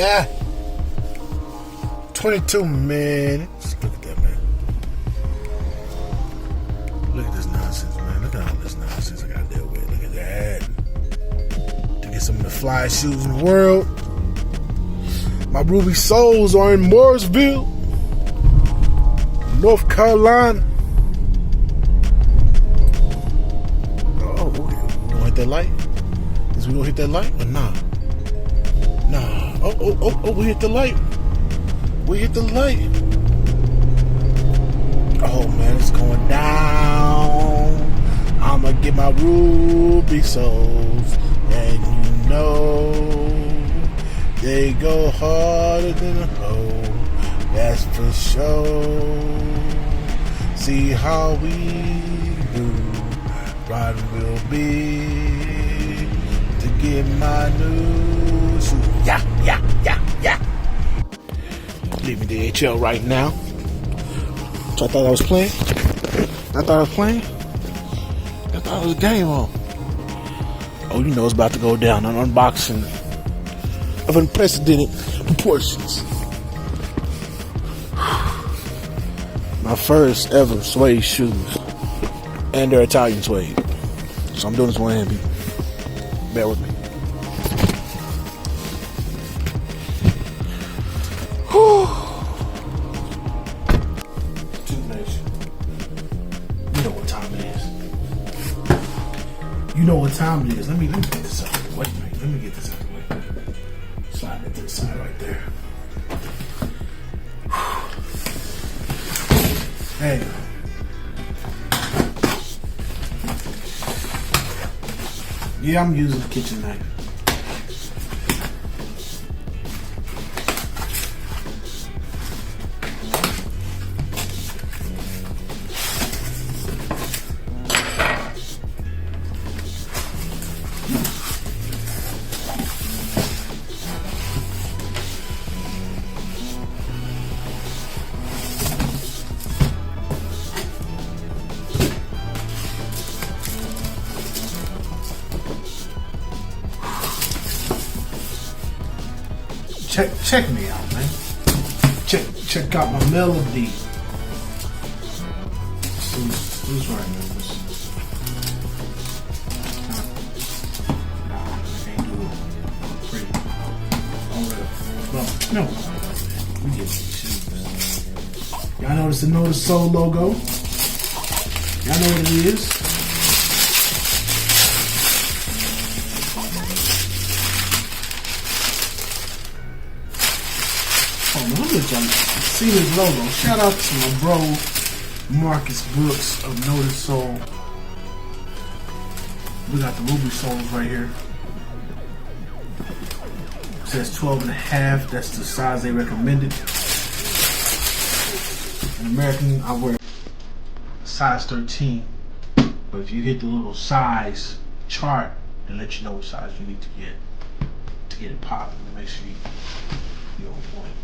Ah, 22 minutes. Look at that, man. Look at this nonsense, man. Look at all this nonsense I gotta deal with. Look at that. To get some of the flyest shoes in the world. My Ruby Souls are in Mooresville, North Carolina. Oh, we gonna hit that light? Is we gonna hit that light or nah? Nah. Oh, we hit the light. We hit the light. Oh man, it's going down. I'ma get my Ruby Souls, and you know they go harder than a hoe. That's for sure. See how we do. Riding real big to get my new shoes. Yeah. Leaving the HL right now. So I thought I was playing. I thought it was a game on. Oh, you know it's about to go down. An unboxing of unprecedented proportions. My first ever suede shoes. And they're Italian suede. So I'm doing this one hand, people. Bear with me. You know what time it is. You know what time it is. Let me get this out of the way. Let me get this out of the way. Slide it to the side right there. There you go. Yeah, I'm using the kitchen knife. Check me out, man. Check out my melody. Who's right, man? Nah, I can't do it. Pretty. Well, no. We get these shoes. Y'all notice the Notice Soul logo? Y'all know what it is? See this logo. Shout out to my bro Marcus Brooks of Notice Soul. We got the Ruby Souls right here. It says 12.5. That's the size they recommended. In American, I wear size 13. But if you hit the little size chart, it'll let you know what size you need to get it popping. Make sure you're on point.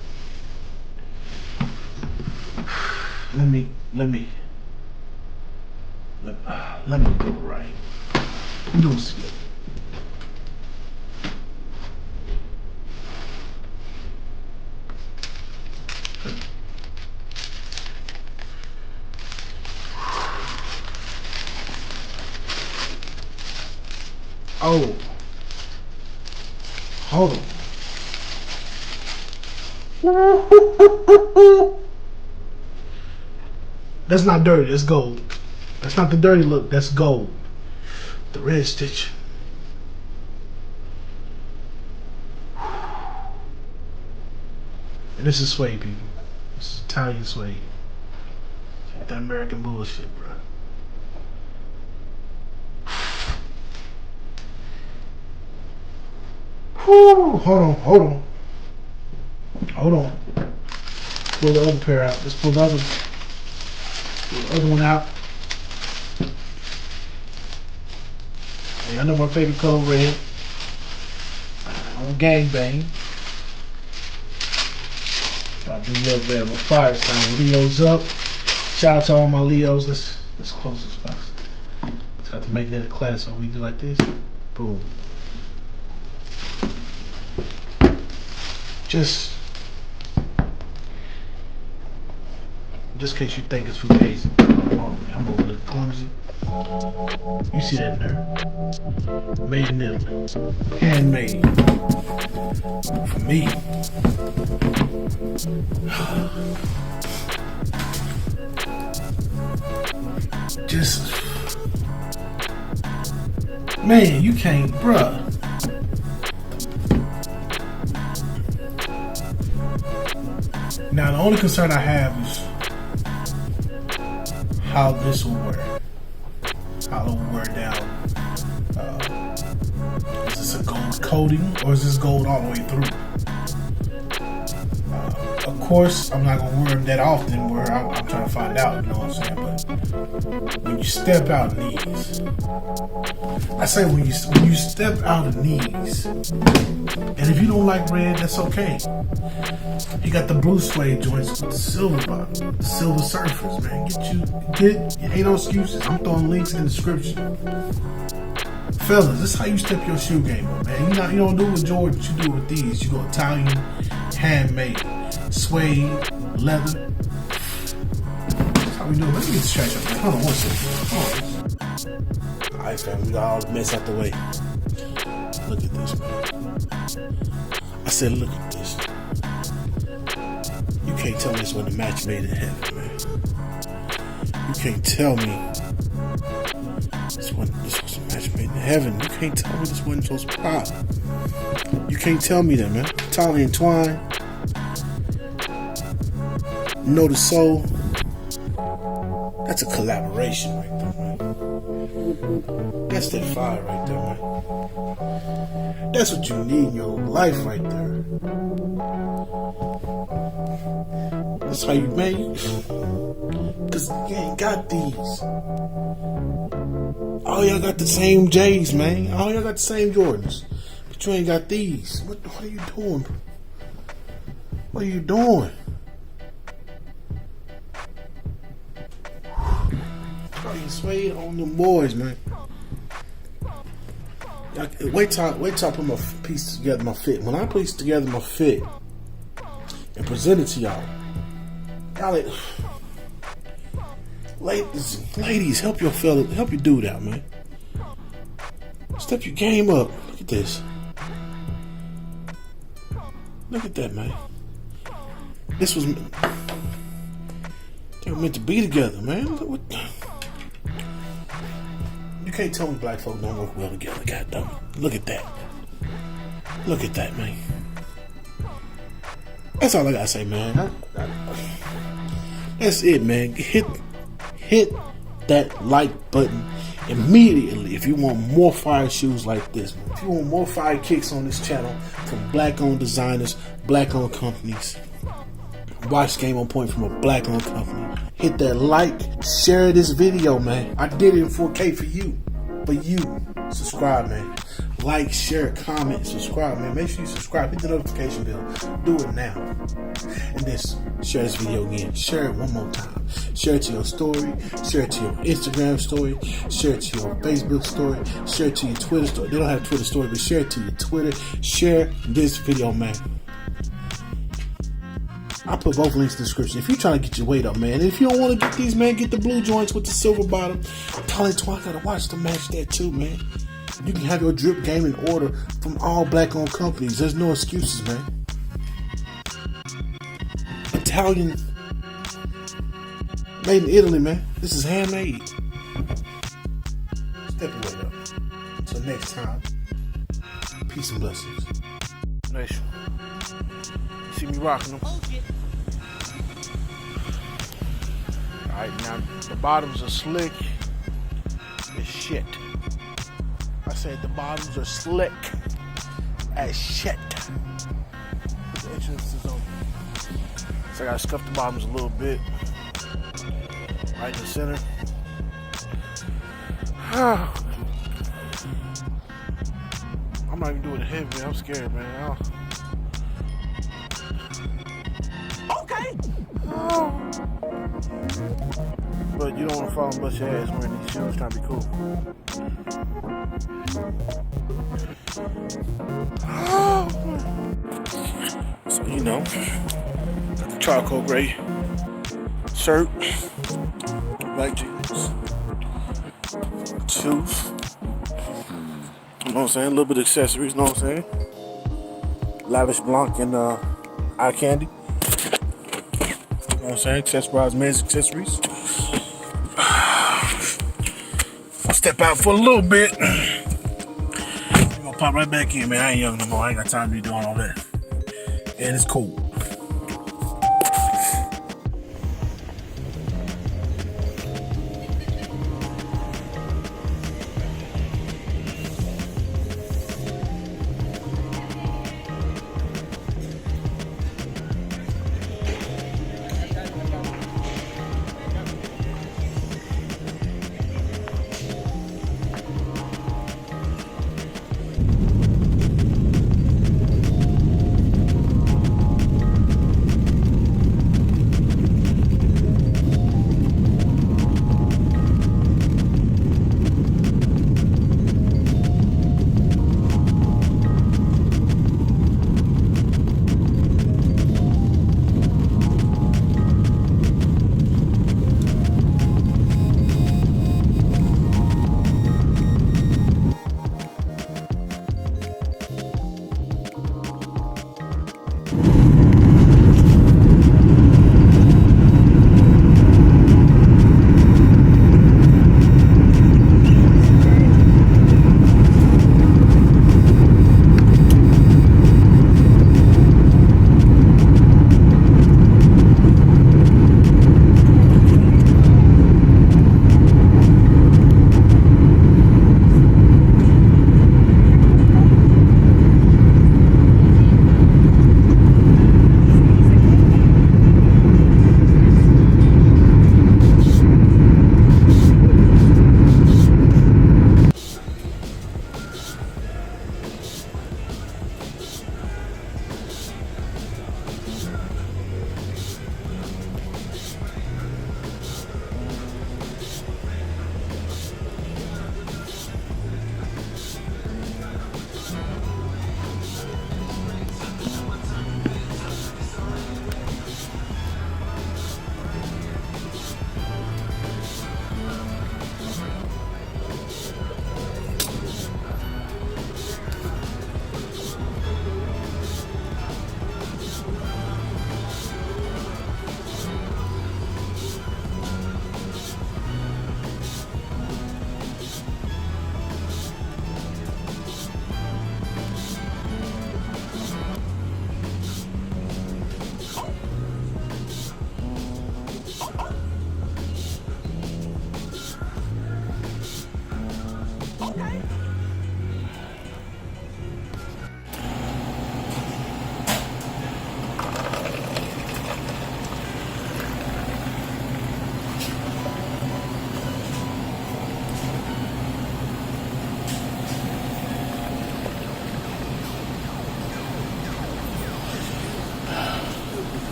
Let me do it right. I'm doing this good. Oh, hold on. That's not dirty, that's gold. That's not the dirty look, that's gold. The red stitch. And this is suede, people. This is Italian suede. Ain't that American bullshit, bro. Whew, hold on. Pull the other pair out. Let's pull the other one out. Hey, I know my favorite color, red. I'm gangbang. I do love that. My fire sign. Leo's up. Shout out to all my Leos. Let's close this box. Just have to make that a class. So we do like this. Boom. Just in case you think it's fugazi. I'm a little clumsy. You see that there? Made in Italy. Handmade. For me. Just, man, you can't, bruh. Now the only concern I have is how this will wear. How it will wear down. Is this a gold coating or is this gold all the way through? Of course, I'm not gonna wear them that often. Where I'm trying to find out, you know what I'm saying? But when you step out in these, I say when you step out in these, and if you don't like red, that's okay. You got the blue suede joints with the silver bottom, the silver surfers, man. Ain't no excuses. I'm throwing links in the description. Fellas, this is how you step your shoe game up, man. You don't do it with Jordans, you do it with these. You go Italian, handmade, suede, leather. That's how we do it. Let me get the stretch up, man. Hold on one second. Alright, fam, we got all the mess out the way. Look at this, man. I said, look at this. You can't tell me this wasn't a match made in heaven, man. You can't tell me this was a match made in heaven. You can't tell me this wasn't supposed to pop. You can't tell me that, man. Italian twine. Know the soul. That's a collaboration right there, man. That's that fire right there, man. That's what you need in your life right there. That's how you make it. Cause you ain't got these. All y'all got the same J's, man. All y'all got the same Jordans. But you ain't got these. What are you doing? What are you doing? You suede on them boys, man. Wait till I put my piece together, my fit. When I piece together my fit and present it to y'all ladies, help your fella, help your dude out, man. Step your game up. Look at this. Look at that, man. They were meant to be together, man. You can't tell me black folk don't work well together. God damn it. Look at that. Look at that, man. That's all I gotta say, man. That's it, man. Hit that like button immediately if you want more fire shoes like this, man. If you want more fire kicks on this channel from black-owned designers, black-owned companies. Watch Game on Point from a black-owned company. Hit that like, share this video, man. I did it in 4K for you. But you, subscribe, man. Like, share, comment, subscribe, man. Make sure you subscribe. Hit the notification bell. Do it now. And then share this video again. Share it one more time. Share it to your story. Share it to your Instagram story. Share it to your Facebook story. Share it to your Twitter story. They don't have a Twitter story, but share it to your Twitter. Share this video, man. I'll put both links in the description. If you're trying to get your weight up, man, and if you don't want to get these, man, get the blue joints with the silver bottom. Italian twine, gotta watch to match that too, man. You can have your drip game in order from all black-owned companies. There's no excuses, man. Italian, made in Italy, man. This is handmade. Step your weight up. Until next time, peace and blessings. Nice. See me rocking them. Alright, now the bottoms are slick as shit. I said the bottoms are slick as shit. The entrance is open. So I gotta scuff the bottoms a little bit. Right in the center. I'm not even doing it heavy, man. I'm scared, man. Okay. But you don't want to fall and bust your ass wearing these shoes trying to be cool. So you know, got the charcoal gray shirt, black jeans, shoes. You know what I'm saying? A little bit of accessories. You know what I'm saying? Lavish Blanc and eye candy. You know what I'm saying? Accessorized men's accessories. I'll step out for a little bit. I'm gonna pop right back in, man. I ain't young no more. I ain't got time to be doing all that. And it's cool.